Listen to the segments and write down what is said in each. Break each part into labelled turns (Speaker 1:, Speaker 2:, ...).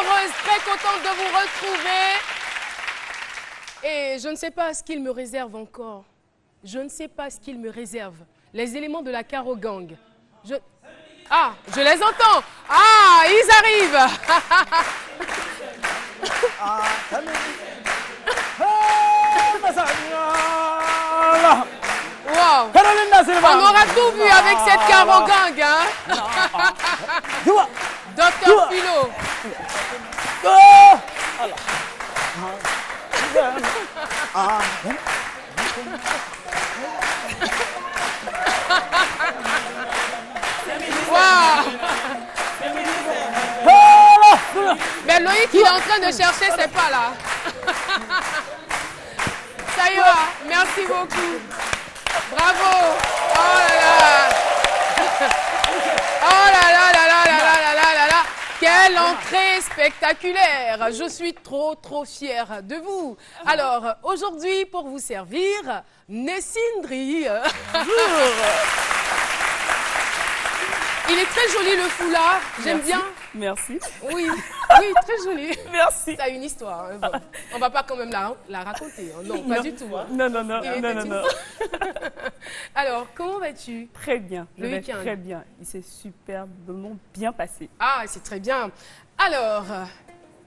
Speaker 1: heureuse, très contente de vous retrouver. Et je ne sais pas ce qu'il me réserve encore. Je ne sais pas ce qu'il me réserve. Les éléments de la Caro Gang. Ah, je les entends. Ah, ils arrivent. Wow. On aura tout vu avec cette Caro Gang, hein. Docteur Philo. Mais Loïc, il est en train de chercher ses pas là. Ça y va, merci beaucoup. Bravo. Oh là là. Oh là là là là là là là là là. Quelle entrée spectaculaire. Je suis trop fière de vous. Alors, aujourd'hui, pour vous servir, Nessindri. Il est très joli le foulard, j'aime bien.
Speaker 2: Merci.
Speaker 1: Oui, oui, très joli.
Speaker 2: Merci.
Speaker 1: Ça a une histoire. Hein. Bon, on va pas quand même la raconter. Hein. Non, pas du tout. Hein.
Speaker 2: Non.
Speaker 1: Alors, comment vas-tu?
Speaker 2: Très bien.
Speaker 1: Le week-end.
Speaker 2: Très bien. Il s'est superbement bien passé.
Speaker 1: Ah, c'est très bien. Alors,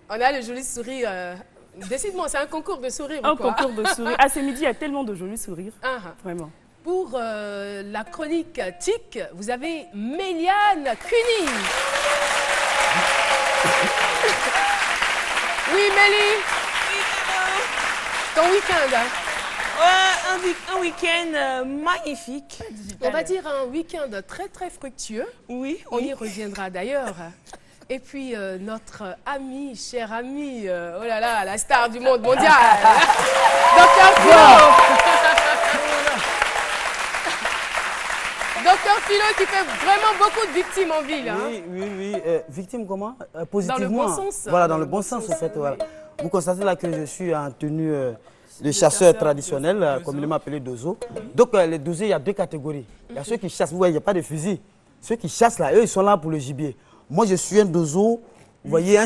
Speaker 1: on a le joli sourire. Décide-moi, c'est un concours de sourire ou quoi?
Speaker 2: Un concours de sourire. À ce midi, il y a tellement de jolis sourires. Vraiment.
Speaker 1: Pour la chronique TIC, vous avez Méliane Cuny. Oui, Mélie.
Speaker 3: Oui, hello.
Speaker 1: Ton week-end?
Speaker 3: Ouais, un week-end magnifique.
Speaker 1: On va dire un week-end très fructueux.
Speaker 3: Oui.
Speaker 1: On y reviendra d'ailleurs. Et puis notre ami, cher ami, oh là là, la star du monde mondial, Docteur Philo. Docteur Philo qui fait vraiment beaucoup de victimes en ville. Hein.
Speaker 4: Oui. Victime comment? Positivement.
Speaker 1: Dans le bon sens.
Speaker 4: Voilà, dans le bon sens en fait. Voilà. Vous constatez là que je suis en tenue de chasseur traditionnel, comme il m'a appelé Dozo. Donc les dozés, il y a deux catégories. Il y a ceux qui chassent, vous voyez, il n'y a pas de fusil. Ceux qui chassent là, eux, ils sont là pour le gibier. Moi, je suis un Dozo. Vous voyez, un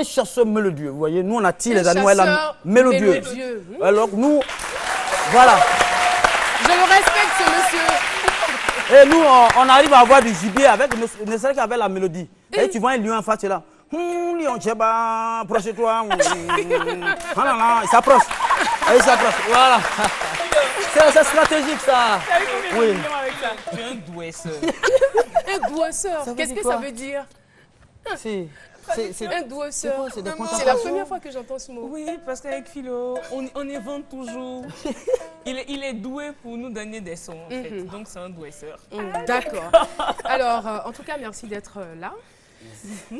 Speaker 4: chasseur mélodieux. Vous voyez, nous, on attire les animaux là, mélodieux. Alors, nous, voilà.
Speaker 1: Je le respecte, ce monsieur.
Speaker 4: Et nous, on arrive à avoir du gibier avec, ne serait qu'avec la mélodie. Et tu vois un lion en face, tu es là. Lion, Tcheba, approche-toi. Il s'approche. Il s'approche. Voilà. C'est stratégique, ça.
Speaker 3: Oui. Tu es un douesseur.
Speaker 1: Un douesseur. Qu'est-ce que ça veut dire?
Speaker 4: C'est
Speaker 1: un douesseur.
Speaker 4: C'est
Speaker 1: la première fois que j'entends ce mot.
Speaker 3: Oui, parce qu'avec Philo, on invente toujours. Il est doué pour nous donner des sons, en fait. Donc, c'est un douesseur.
Speaker 1: D'accord. Alors, en tout cas, merci d'être là.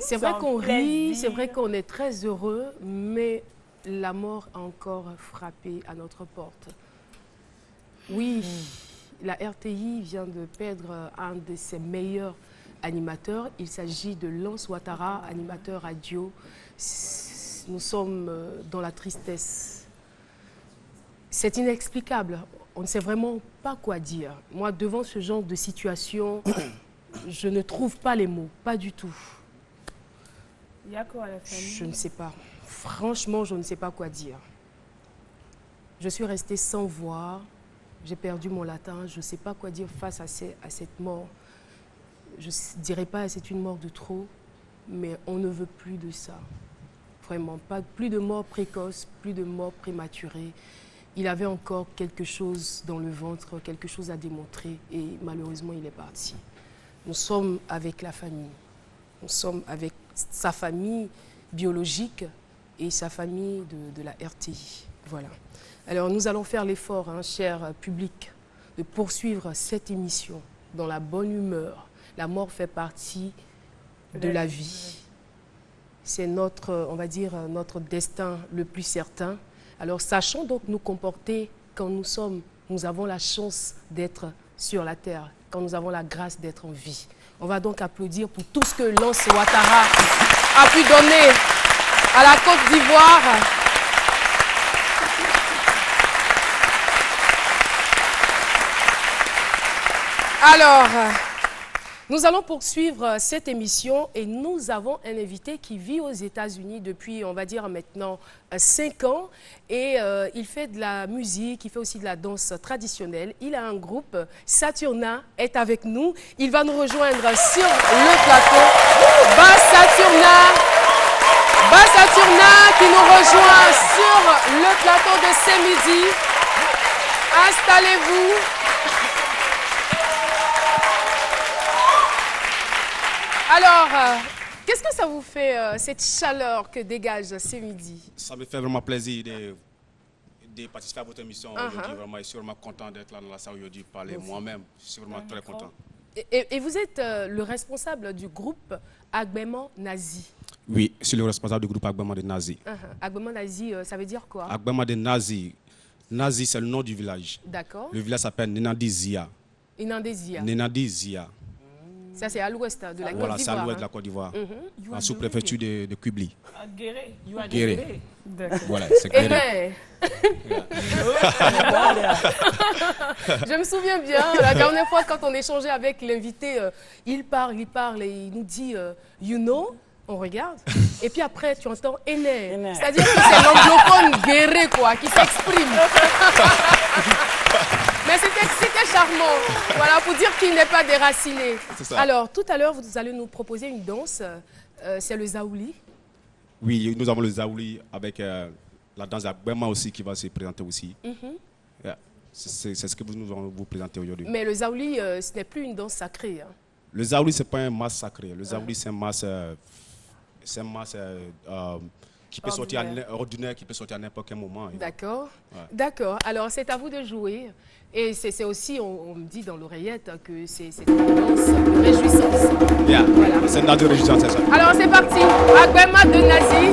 Speaker 1: C'est vrai qu'on rit, c'est vrai qu'on est très heureux, mais la mort a encore frappé à notre porte. Oui, la RTI vient de perdre un de ses meilleurs animateur. Il s'agit de Lance Ouattara, animateur radio. Nous sommes dans la tristesse. C'est inexplicable. On ne sait vraiment pas quoi dire. Moi, devant ce genre de situation, je ne trouve pas les mots, pas du tout.
Speaker 2: Il y a quoi à la famille?
Speaker 1: Je ne sais pas. Franchement, je ne sais pas quoi dire. Je suis restée sans voix. J'ai perdu mon latin. Je ne sais pas quoi dire face à cette mort. Je ne dirais pas que c'est une mort de trop, mais on ne veut plus de ça. Vraiment, plus de morts précoces, plus de morts prématurées. Il avait encore quelque chose dans le ventre, quelque chose à démontrer et malheureusement, il est parti. Nous sommes avec la famille. Nous sommes avec sa famille biologique et sa famille de la RTI. Voilà. Alors, nous allons faire l'effort, hein, cher public, de poursuivre cette émission dans la bonne humeur. La mort fait partie de la vie. C'est notre, on va dire, notre destin le plus certain. Alors, sachons donc nous comporter quand nous avons la chance d'être sur la terre, quand nous avons la grâce d'être en vie. On va donc applaudir pour tout ce que Lance Ouattara a pu donner à la Côte d'Ivoire. Alors, Nous allons poursuivre cette émission et nous avons un invité qui vit aux États-Unis depuis, on va dire maintenant, 5 ans. Et il fait de la musique, il fait aussi de la danse traditionnelle. Il a un groupe, Saturna est avec nous. Il va nous rejoindre sur le plateau. Saturna qui nous rejoint sur le plateau de ce midi. Installez-vous. Alors, qu'est-ce que ça vous fait, cette chaleur que dégage ce midi?
Speaker 5: Ça me fait vraiment plaisir de participer à votre émission aujourd'hui. Vraiment, je suis vraiment content d'être là dans la salle aujourd'hui, parler moi-même. Je suis vraiment très content.
Speaker 1: Et vous êtes le responsable du groupe Agbaiman Nazi?
Speaker 5: Oui, je suis le responsable du groupe Agbaiman des Nazis.
Speaker 1: Agbaiman Nazi, ça veut dire quoi?
Speaker 5: Agbaiman des Nazis. Nazi, c'est le nom du village.
Speaker 1: D'accord.
Speaker 5: Le village s'appelle Nenandizia.
Speaker 1: Nenandizia. Ça, c'est à l'ouest de la Côte d'Ivoire.
Speaker 5: Voilà, c'est à l'ouest de la Côte d'Ivoire. En sous-préfecture de Kubli. Guéré. Voilà, c'est Guéré.
Speaker 1: Je me souviens bien, la dernière fois, quand on échangeait avec l'invité, il parle et il nous dit you know, on regarde. Et puis après, tu entends Ene. C'est-à-dire que c'est l'anglophone Guéré, quoi, qui s'exprime. Mais c'était charmant, voilà, pour dire qu'il n'est pas déraciné. Alors, tout à l'heure, vous allez nous proposer une danse, c'est le Zaouli.
Speaker 5: Oui, nous avons le Zaouli avec la danse Agbaiman aussi qui va se présenter aussi. C'est ce que nous allons vous présenter aujourd'hui.
Speaker 1: Mais le Zaouli, ce n'est plus une danse sacrée. Hein.
Speaker 5: Le Zaouli, ce n'est pas un mas sacré. Le Zaouli, c'est un mas qui peut sortir ordinaire, qui peut sortir à n'importe quel moment.
Speaker 1: D'accord. Ouais. D'accord. Alors, c'est à vous de jouer. Et c'est aussi, on me dit dans l'oreillette que c'est une danse de réjouissance.
Speaker 5: Yeah. Voilà. C'est une danse de réjouissance, c'est ça.
Speaker 1: Alors, c'est parti. Agbaiman de Nazi.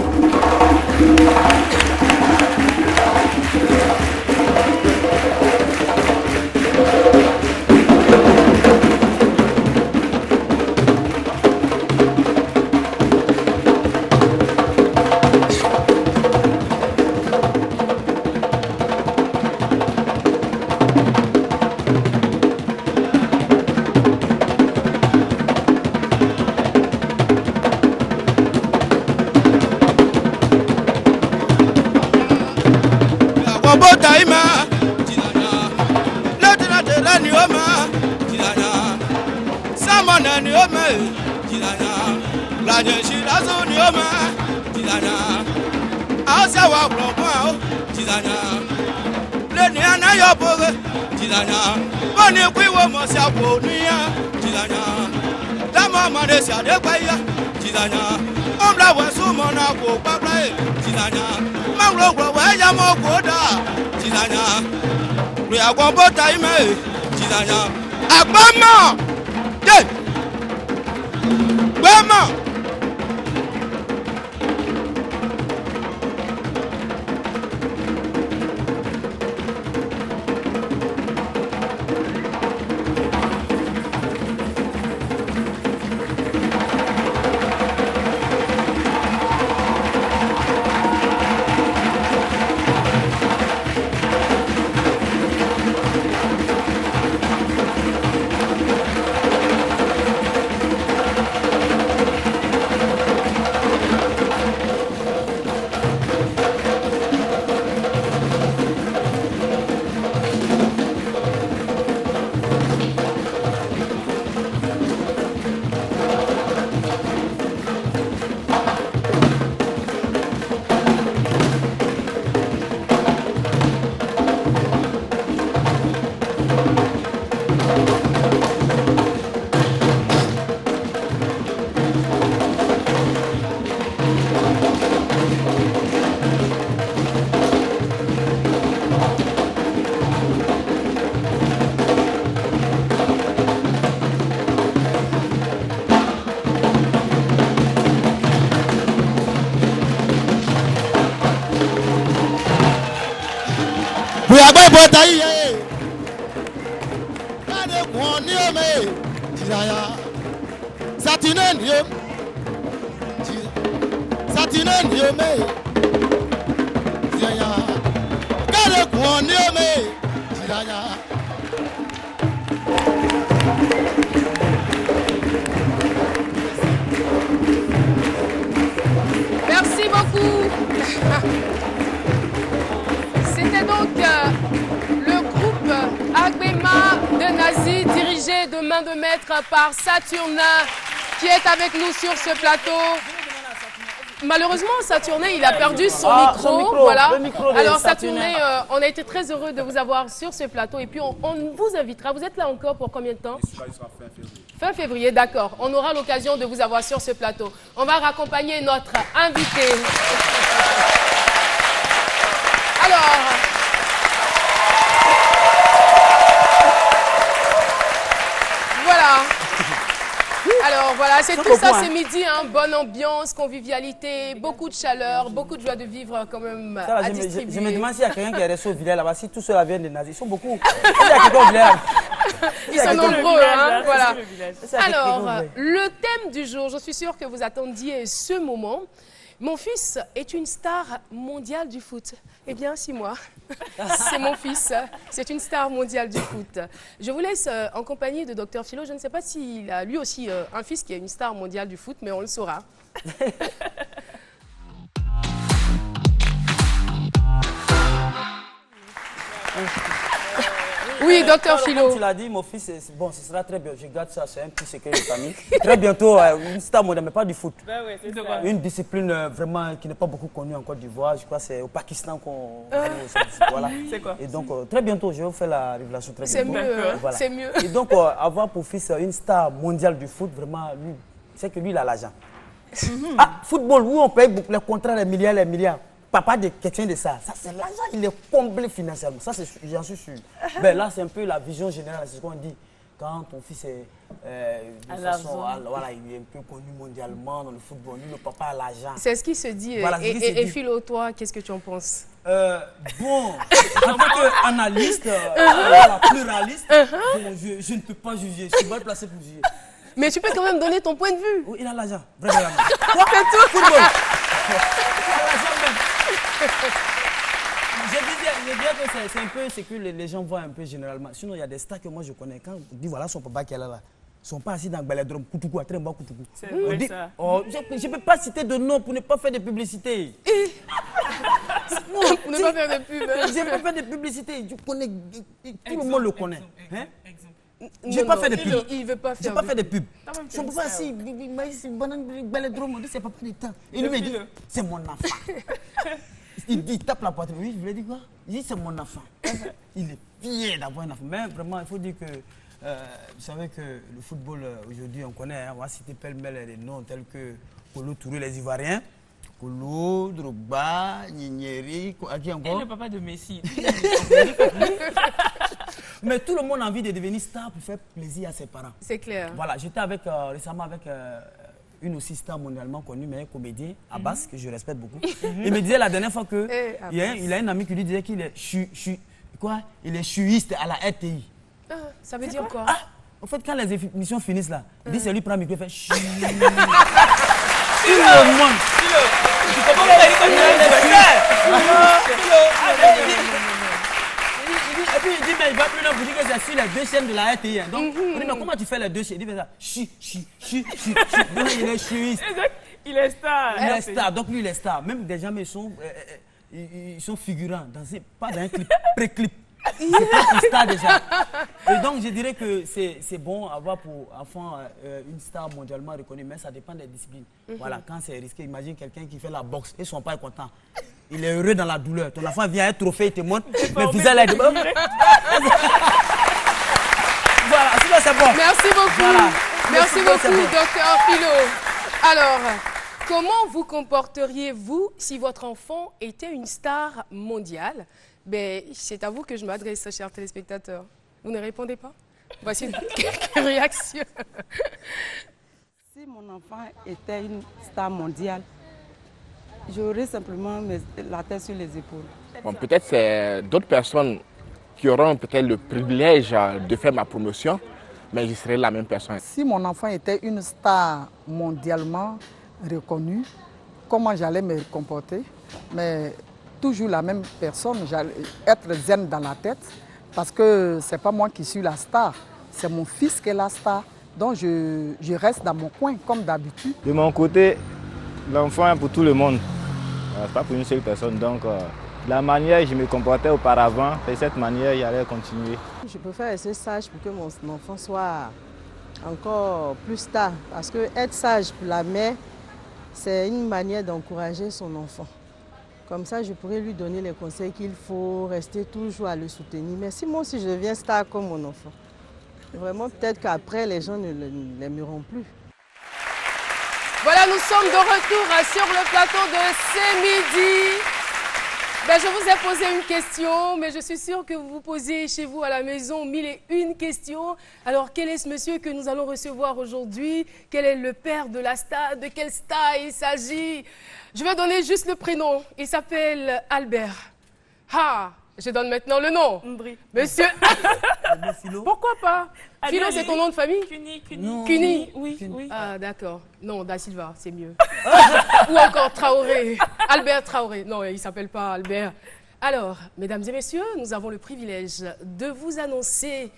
Speaker 6: Agbaiman! Agbaiman!
Speaker 1: C'était donc le groupe Agbema de Nazi, dirigé de main de maître par Saturnin, qui est avec nous sur ce plateau. Malheureusement, Saturnin, il a perdu son micro. Voilà. Alors, Saturnin, on a été très heureux de vous avoir sur ce plateau. Et puis, on vous invitera. Vous êtes là encore pour combien de temps? Fin février, d'accord. On aura l'occasion de vous avoir sur ce plateau. On va raccompagner notre invité. Alors... Voilà. Alors voilà, c'est tout ça ce midi, hein. Bonne ambiance, convivialité, beaucoup de chaleur, beaucoup de joie de vivre quand même à distribuer.
Speaker 4: Je me demande s'il y a quelqu'un qui est resté au village là-bas, si tous ceux-là viennent des nazis. Ils sont beaucoup. Il y a quelqu'un au village.
Speaker 1: Ils sont nombreux, hein, voilà. Alors, le thème du jour, je suis sûre que vous attendiez ce moment. Mon fils est une star mondiale du foot. Eh bien, c'est moi. C'est mon fils. C'est une star mondiale du foot. Je vous laisse en compagnie de Dr Philo. Je ne sais pas s'il a lui aussi un fils qui est une star mondiale du foot, mais on le saura. Oui, Dr Philo.
Speaker 4: Comme tu l'as dit, mon fils, bon, ce sera très bien. Je garde ça, c'est un petit secret de famille. Très bientôt, une star mondiale, mais pas du foot.
Speaker 2: Ben ouais, c'est ça.
Speaker 4: Une discipline vraiment qui n'est pas beaucoup connue en Côte d'Ivoire. Je crois que c'est au Pakistan qu'on... Voilà.
Speaker 2: C'est quoi?
Speaker 4: Et donc, très bientôt, je vais vous faire la révélation très bientôt.
Speaker 1: C'est mieux, hein?
Speaker 4: Voilà.
Speaker 1: C'est mieux.
Speaker 4: Et donc, avoir pour fils une star mondiale du foot, vraiment, lui, c'est que lui, il a l'argent. Football, où on paye beaucoup, les contrats, les milliards. Papa de quelqu'un de ça c'est l'argent, il est comblé financièrement. Ça, j'en suis sûr. Ben là, c'est un peu la vision générale, c'est ce qu'on dit. Quand ton fils est de façon, voilà, il est un peu connu mondialement dans le football, lui, le papa a l'argent.
Speaker 1: C'est ce qui se dit.
Speaker 4: Voilà,
Speaker 1: et Philo, toi, qu'est-ce que tu en penses?
Speaker 4: Bon, en tant qu'analyste, voilà, pluraliste, bon, je ne peux pas juger, je suis mal placé pour juger.
Speaker 1: Mais tu peux quand même donner ton point de vue.
Speaker 4: Oui, il a l'argent, vraiment.
Speaker 1: Quoi que tout
Speaker 4: football. Je disais que c'est un peu ce que les gens voient un peu généralement. Sinon, il y a des stars que moi je connais. Quand on dit voilà son papa qui est là, ils sont pas assis dans le balladrome, Koutoukou, à Tremba, Koutoukou.
Speaker 2: C'est vrai ça.
Speaker 4: Oh, je ne peux pas citer de nom pour ne pas faire de publicité.
Speaker 1: Non, pour ne pas faire de pub.
Speaker 4: Je ne peux pas faire de publicité. Je connais, tout le monde le connaît. Hein?
Speaker 1: Je
Speaker 4: ne vais pas faire de pub.
Speaker 1: Il ne veut pas faire.
Speaker 4: Je ne vais pas faire de pub.
Speaker 2: Je
Speaker 4: ne peux pas assis, balladrome, c'est pas plus de temps. Et lui me dit, c'est mon enfant. Il tape la poitrine. Oui, je lui ai dit quoi? Il dit c'est mon enfant. Il est fier d'avoir un enfant. Mais vraiment, il faut dire que, vous savez que le football, aujourd'hui, on connaît, hein, on va citer pêle-mêle des noms tels que Kolo Touré, les Ivoiriens, Kolo, Drogba, Ninyeri, qui encore?
Speaker 3: Et le papa de Messi.
Speaker 4: Mais tout le monde a envie de devenir star pour faire plaisir à ses parents.
Speaker 1: C'est clair.
Speaker 4: Voilà, j'étais récemment avec... une aussi star mondialement connue, mais un comédien, Abbas, que je respecte beaucoup. Il me disait la dernière fois que il a un ami qui lui disait qu'il est il est chuiste à la RTI.
Speaker 1: Ah, ça veut dire quoi?
Speaker 4: En fait, quand les émissions finissent là, il dit c'est lui qui prend le micro et fait chut. Tout le monde. Tu comprends et puis il dit, mais il va plus loin pour dire que c'est sur les deux chaînes de la RTI. Donc, on dit, mais comment tu fais les deux chaînes? Il dit, ça, donc, il est chuiste.
Speaker 2: Il est star.
Speaker 4: Il est star, donc lui, il est star. Même des gens, ils sont figurants, pas dans un clip, pré-clip. C'est pas une star déjà. Et donc, je dirais que c'est bon avoir pour enfant une star mondialement reconnue, mais ça dépend des disciplines. Voilà, quand c'est risqué, imagine quelqu'un qui fait la boxe et son père est content. Il est heureux dans la douleur. Ton enfant vient un trophée, il te montre, mais visage là, il te montre. Voilà, sinon c'est bon.
Speaker 1: Merci beaucoup. Voilà. Merci beaucoup, Dr Philo. Alors, comment vous comporteriez-vous si votre enfant était une star mondiale? Ben, c'est à vous que je m'adresse, chers téléspectateurs. Vous ne répondez pas? Voici quelques réactions.
Speaker 7: Si mon enfant était une star mondiale, j'aurais simplement la tête sur les épaules.
Speaker 8: Bon, peut-être c'est d'autres personnes qui auront peut-être le privilège de faire ma promotion, mais je serai la même personne.
Speaker 7: Si mon enfant était une star mondialement reconnue, comment j'allais me comporter? Mais toujours la même personne, j'allais être zen dans la tête, parce que ce n'est pas moi qui suis la star, c'est mon fils qui est la star. Donc je reste dans mon coin comme d'habitude.
Speaker 9: De mon côté, l'enfant est pour tout le monde. C'est pas pour une seule personne. Donc, la manière dont je me comportais auparavant, de cette manière, j'allais continuer.
Speaker 10: Je préfère rester sage pour que mon enfant soit encore plus stable. Parce que être sage pour la mère, c'est une manière d'encourager son enfant. Comme ça, je pourrais lui donner les conseils qu'il faut, rester toujours à le soutenir. Mais si moi aussi je deviens star comme mon enfant, vraiment peut-être qu'après les gens ne l'aimeront plus.
Speaker 1: Voilà, nous sommes de retour sur le plateau de C'est Midi. Ben, je vous ai posé une question, mais je suis sûre que vous vous posez chez vous à la maison 1001 questions. Alors, quel est ce monsieur que nous allons recevoir aujourd'hui? Quel est le père de la star? De quelle star il s'agit? Je vais donner juste le prénom. Il s'appelle Albert. Ah, je donne maintenant le nom.
Speaker 2: Ndri.
Speaker 1: Monsieur... Pourquoi pas? Philo, c'est ton nom de famille?
Speaker 2: Kuni.
Speaker 1: Kuni?
Speaker 2: Oui.
Speaker 1: Ah, d'accord. Non, Da Silva, c'est mieux. Ou encore Traoré. Albert Traoré. Non, il ne s'appelle pas Albert. Alors, mesdames et messieurs, nous avons le privilège de vous annoncer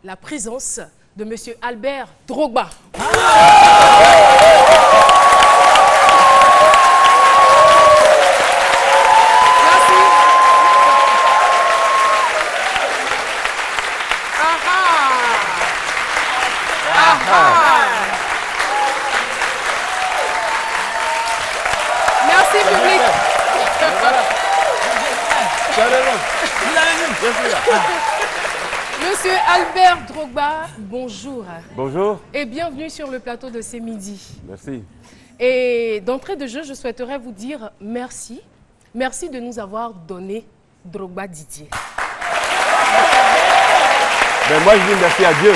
Speaker 1: la présence de monsieur Albert Drogba. Merci public. Monsieur Albert Drogba, bonjour.
Speaker 11: Bonjour.
Speaker 1: Et bienvenue sur le plateau de C'est Midi.
Speaker 11: Merci.
Speaker 1: Et d'entrée de jeu, je souhaiterais vous dire merci. Merci de nous avoir donné Drogba Didier.
Speaker 11: Ben moi, je dis merci à Dieu.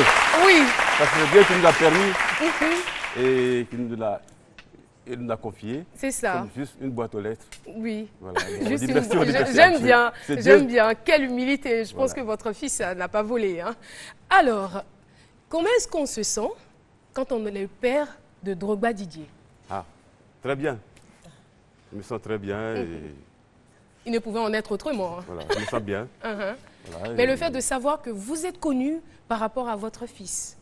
Speaker 1: Oui.
Speaker 11: Parce que c'est Dieu qui nous a permis et qui nous l'a confié.
Speaker 1: C'est ça.
Speaker 11: Comme juste une boîte aux lettres.
Speaker 1: Oui.
Speaker 11: Voilà.
Speaker 1: Juste
Speaker 11: Merci,
Speaker 1: j'aime bien. Quelle humilité. Je pense que votre fils n'a pas volé. Hein. Alors, comment est-ce qu'on se sent quand on est le père de Drogba Didier?
Speaker 11: Ah, très bien. Je me sens très bien. Et...
Speaker 1: Il ne pouvait en être autrement. Hein.
Speaker 11: Voilà, je me sens bien.
Speaker 1: Voilà, mais le fait de savoir que vous êtes connu par rapport à votre fils.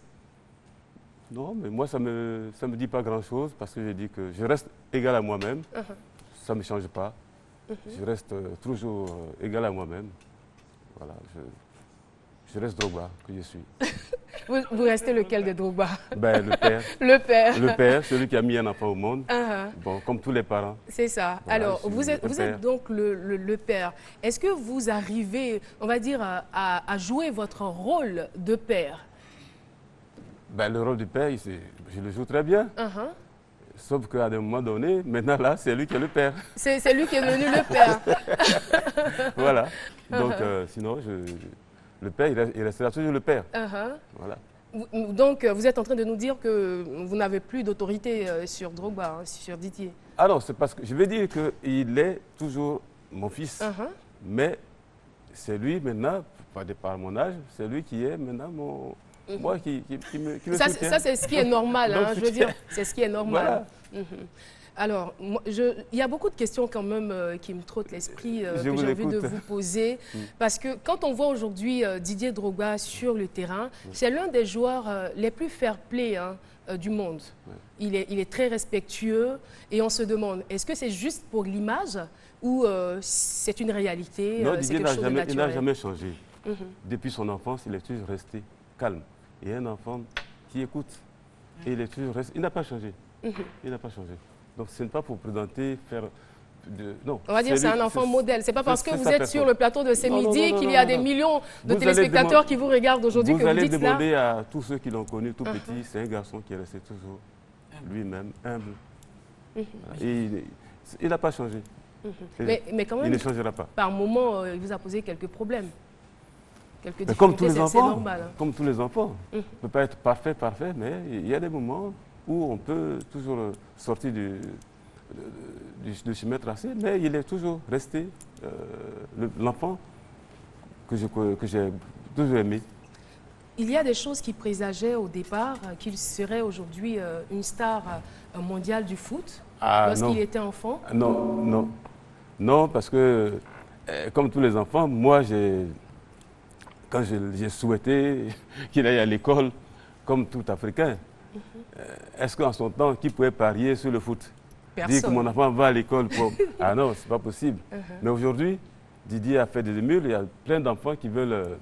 Speaker 11: Non, mais moi, ça me dit pas grand-chose parce que je dis que je reste égal à moi-même. Ça ne me change pas. Je reste toujours égal à moi-même. Voilà, je reste Drogba, que je suis.
Speaker 1: Vous restez lequel de Drogba?
Speaker 11: Ben, le père.
Speaker 1: Le père.
Speaker 11: Le père, celui qui a mis un enfant au monde. Bon, comme tous les parents.
Speaker 1: C'est ça.
Speaker 11: Voilà,
Speaker 1: alors, vous êtes donc le père. Est-ce que vous arrivez, on va dire, à jouer votre rôle de père?
Speaker 11: Ben, le rôle du père, je le joue très bien. Sauf qu'à un moment donné, maintenant là, c'est lui qui est le père.
Speaker 1: C'est lui qui est devenu le père.
Speaker 11: Voilà. Donc, sinon, le père, il restera toujours le père. Voilà.
Speaker 1: Donc, vous êtes en train de nous dire que vous n'avez plus d'autorité sur Drogba, hein, sur Didier.
Speaker 11: Ah non, c'est parce que je vais dire qu'il est toujours mon fils. Mais c'est lui maintenant, pas de par mon âge, c'est lui qui est maintenant mon... Moi qui me soutient.
Speaker 1: Ça, c'est ce qui est normal. Hein, je veux dire, c'est ce qui est normal.
Speaker 11: Voilà.
Speaker 1: Alors, il y a beaucoup de questions quand même qui me trottent l'esprit, que j'ai envie de vous poser. Parce que quand on voit aujourd'hui Didier Drogba sur le terrain, c'est l'un des joueurs les plus fair-play du monde. Il est très respectueux et on se demande, est-ce que c'est juste pour l'image ou c'est une réalité?
Speaker 11: Non, Didier
Speaker 1: il
Speaker 11: n'a jamais changé. Depuis son enfance, il est toujours resté calme. Et un enfant qui écoute. Et il est toujours resté. Il n'a pas changé. Il n'a pas changé. Donc ce n'est pas pour présenter, faire... Non.
Speaker 1: On va dire que c'est un enfant modèle. Ce n'est pas parce que vous êtes sur le plateau de C'est Midi qu'il y a des millions de téléspectateurs qui vous regardent aujourd'hui que vous dites ça.
Speaker 11: Vous allez demander à tous ceux qui l'ont connu tout petit, c'est un garçon qui est resté toujours lui-même, humble. Et il n'a pas changé.
Speaker 1: Mais quand même,
Speaker 11: il ne changera pas.
Speaker 1: Par moment, il vous a posé quelques problèmes.
Speaker 11: Mais comme tous les enfants,
Speaker 1: normal, hein.
Speaker 11: Comme tous les enfants. On ne peut pas être parfait, mais il y a des moments où on peut toujours sortir du chemin tracé, mais il est toujours resté l'enfant que j'ai toujours aimé.
Speaker 1: Il y a des choses qui présageaient au départ qu'il serait aujourd'hui une star mondiale du foot lorsqu'il était enfant.
Speaker 11: Non, parce que comme tous les enfants, moi quand j'ai souhaité qu'il aille à l'école comme tout Africain, est-ce qu'en son temps, qui pouvait parier sur le foot? dire que mon enfant va à l'école pour... Ah non, c'est pas possible. Mais aujourd'hui, Didier a fait des émules, il y a plein d'enfants qui veulent...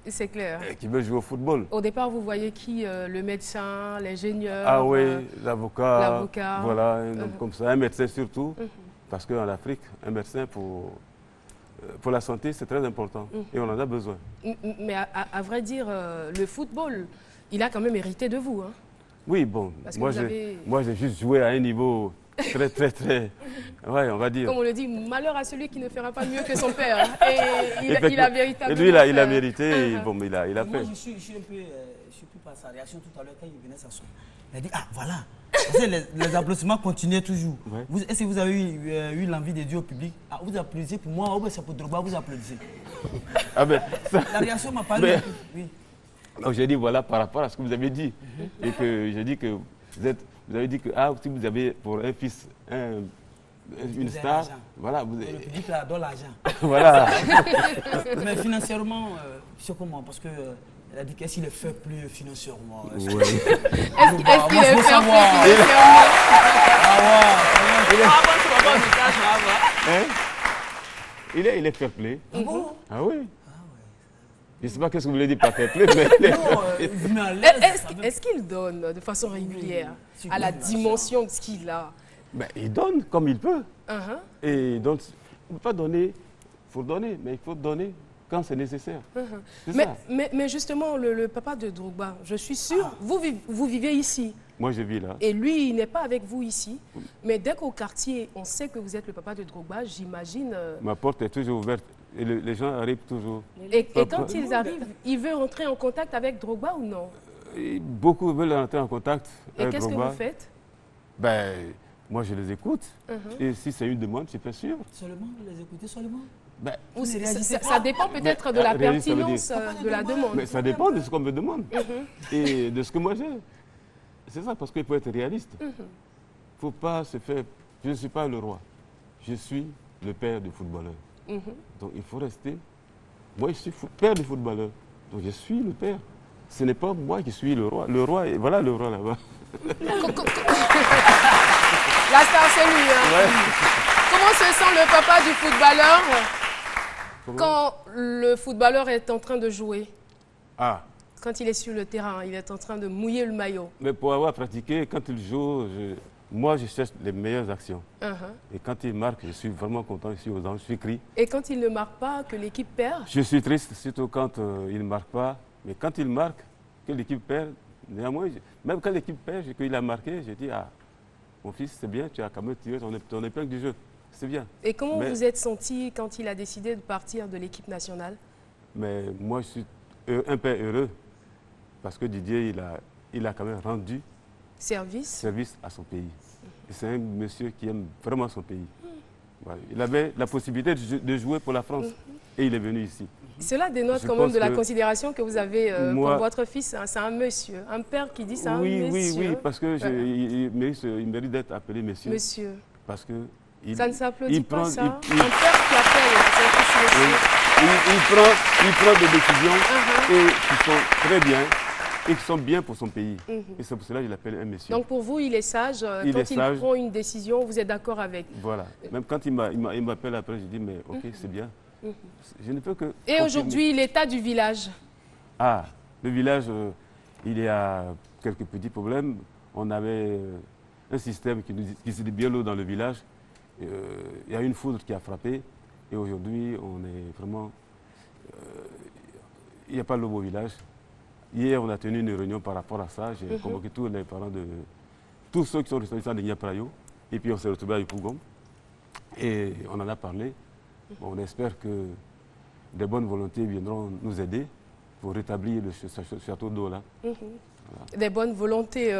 Speaker 1: C'est clair.
Speaker 11: Qui veulent jouer au football.
Speaker 1: Au départ, vous voyez qui? Le médecin, l'ingénieur?
Speaker 11: Ah oui, l'avocat. Voilà, un homme comme ça, un médecin surtout. Parce qu'en Afrique, un médecin pour la santé, c'est très important. Et on en a besoin.
Speaker 1: Mais à vrai dire, le football, il a quand même hérité de vous. Hein?
Speaker 11: Oui, bon, moi j'ai juste joué à un niveau très, ouais, on va dire.
Speaker 1: Comme on le dit, malheur à celui qui ne fera pas mieux que son père. Et il a véritablement...
Speaker 11: Et lui, il a mérité, et bon, mais il a fait.
Speaker 4: Moi, je suis un peu surpris par sa réaction tout à l'heure quand il venait s'asseoir. Il a dit, ah, voilà. Les applaudissements continuaient toujours. Ouais. Est-ce que vous avez eu l'envie de dire au public, ah, vous applaudissez pour moi, ou c'est pour Drogba, vous applaudissez?
Speaker 11: Ah ben, ça...
Speaker 4: La réaction m'a parlé. Oui.
Speaker 11: Donc j'ai dit, voilà, par rapport à ce que vous avez dit. Et que j'ai dit que vous avez dit que ah, si vous avez pour un fils une star, voilà. Le
Speaker 4: public adore l'argent.
Speaker 11: Voilà.
Speaker 4: Mais financièrement, c'est comment? Parce que elle a dit qu'est-ce qu'il est fait plus financièrement.
Speaker 11: Oui.
Speaker 1: Est-ce qu'il est fait plus financièrement?
Speaker 11: Il est fair play.
Speaker 4: Ah bon?
Speaker 11: Ah oui. Je ne sais pas ce que vous voulez dire par fair play, mais...
Speaker 1: Est-ce qu'il donne de façon régulière à la dimension de ce qu'il a?
Speaker 11: Ben, il donne comme il peut. Et donc, on ne peut pas donner, il faut donner, mais il faut donner quand c'est nécessaire.
Speaker 1: Mais justement, le papa de Drogba, je suis sûr, vous vivez ici.
Speaker 11: Moi, je vis là.
Speaker 1: Et lui, il n'est pas avec vous ici. Mais dès qu'au quartier, on sait que vous êtes le papa de Drogba, j'imagine...
Speaker 11: Ma porte est toujours ouverte. Et les gens arrivent toujours.
Speaker 1: Et quand ils arrivent, ils veulent entrer en contact avec Drogba ou non?
Speaker 11: Beaucoup veulent entrer en contact avec Drogba.
Speaker 1: Et qu'est-ce que vous faites?
Speaker 11: Ben, moi, je les écoute. Et si c'est une demande, je fais sûr.
Speaker 4: Seulement, vous les écoutez seulement?
Speaker 11: Ben,
Speaker 1: ça dépend peut-être de la pertinence de la demande.
Speaker 11: Mais ça dépend de ce qu'on me demande et de ce que moi j'ai. C'est ça, parce qu'il faut être réaliste. Il ne faut pas se faire... Je ne suis pas le roi. Je suis le père du footballeur. Donc il faut rester... Moi, je suis père du footballeur. Donc je suis le père. Ce n'est pas moi qui suis le roi. Le roi, voilà le roi là-bas.
Speaker 1: La star, c'est lui. Hein. Ouais. Comment se sent le papa du footballeur quand le footballeur est en train de jouer?
Speaker 11: Ah.
Speaker 1: Quand il est sur le terrain, il est en train de mouiller le maillot.
Speaker 11: Mais pour avoir pratiqué, quand il joue, moi, je cherche les meilleures actions. Et quand il marque, je suis vraiment content, je suis aux anges, je suis crie. Et
Speaker 1: quand il ne marque pas, que l'équipe perd?
Speaker 11: Je suis triste, surtout quand il ne marque pas. Mais quand il marque, que l'équipe perd, néanmoins, même quand l'équipe perd, qu'il a marqué, j'ai dit, ah, mon fils, c'est bien, tu as quand même tiré ton épingle du jeu. C'est bien.
Speaker 1: Et comment vous êtes senti quand il a décidé de partir de l'équipe nationale?
Speaker 11: Mais moi, je suis un père heureux. Parce que Didier, il a quand même rendu service à son pays. C'est un monsieur qui aime vraiment son pays. Voilà. Il avait la possibilité de jouer pour la France et il est venu ici.
Speaker 1: Cela dénote quand même de la considération que vous avez pour votre fils. C'est un monsieur, un père qui dit c'est un monsieur.
Speaker 11: Oui, parce que il mérite d'être appelé monsieur.
Speaker 1: Monsieur.
Speaker 11: Parce que
Speaker 1: ça ne s'applaudit pas, ça. Un père qui appelle son fils
Speaker 11: monsieur. Il prend des décisions et qui sont très bien. Et qui sont bien pour son pays. Et c'est pour cela que je l'appelle un monsieur.
Speaker 1: Donc pour vous, il est sage. Quand il prend une décision, vous êtes d'accord avec?
Speaker 11: Voilà. Même quand il m'appelle après, je dis, mais ok, c'est bien. Je ne peux que...
Speaker 1: Et aujourd'hui, l'état du village?
Speaker 11: Ah, le village, il y a quelques petits problèmes. On avait un système qui se dit bien l'eau dans le village. Il y a une foudre qui a frappé. Et aujourd'hui, on est vraiment... il n'y a pas l'eau au village. Hier, on a tenu une réunion par rapport à ça. J'ai convoqué tous les parents de tous ceux qui sont ressortissants de Niaprayo. Et puis, on s'est retrouvés à Yopougon. Et on en a parlé. Bon, on espère que des bonnes volontés viendront nous aider pour rétablir le château d'eau là. Voilà.
Speaker 1: Des bonnes volontés,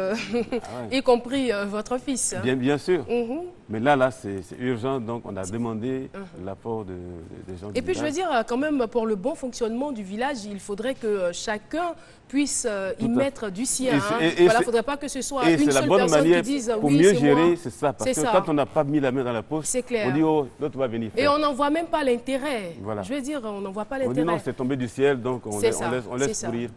Speaker 1: y compris votre fils.
Speaker 11: Bien sûr. Mais là, c'est urgent, donc on a demandé l'apport des gens du
Speaker 1: Et puis,
Speaker 11: village.
Speaker 1: je veux dire, quand même, pour le bon fonctionnement du village, il faudrait que chacun puisse y mettre du sien. Il ne faudrait pas que ce soit une seule personne qui dise
Speaker 11: pour
Speaker 1: oui,
Speaker 11: mieux
Speaker 1: c'est
Speaker 11: gérer,
Speaker 1: moi.
Speaker 11: c'est ça. Parce que
Speaker 1: ça.
Speaker 11: quand on n'a pas mis la main dans la poche,
Speaker 1: clair.
Speaker 11: on dit, oh, l'autre va venir faire.
Speaker 1: Et on n'en voit même pas l'intérêt.
Speaker 11: Voilà.
Speaker 1: Je veux dire, on n'en voit pas
Speaker 11: On dit
Speaker 1: l'intérêt.
Speaker 11: non, c'est tombé du ciel, donc on laisse pourrir.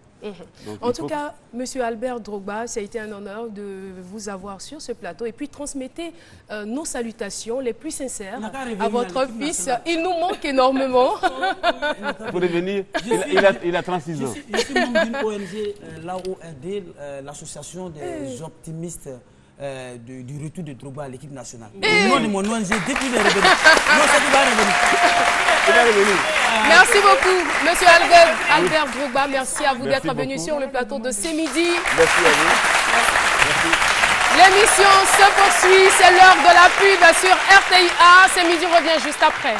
Speaker 11: Donc,
Speaker 1: en tout cas, M. Albert Drogba, ça a été un honneur de vous avoir sur ce plateau. Et puis, transmettez nos salutations les plus sincères à votre fils. Il nous manque énormément.
Speaker 11: Pour revenir, il a 36 ans.
Speaker 4: Je suis membre d'une ONG, l'AORD, l'association des optimistes du retour de Drogba à l'équipe nationale. Le nom de mon ONG, dès qu'il est revenu. Non, c'est qu'il va revenir.
Speaker 11: Il va revenir.
Speaker 1: Merci beaucoup, Monsieur Albert Drogba. Merci à vous d'être venu sur le plateau de C'est Midi.
Speaker 11: Merci à vous. Merci.
Speaker 1: L'émission se poursuit. C'est l'heure de la pub sur RTIA. C'est Midi revient juste après.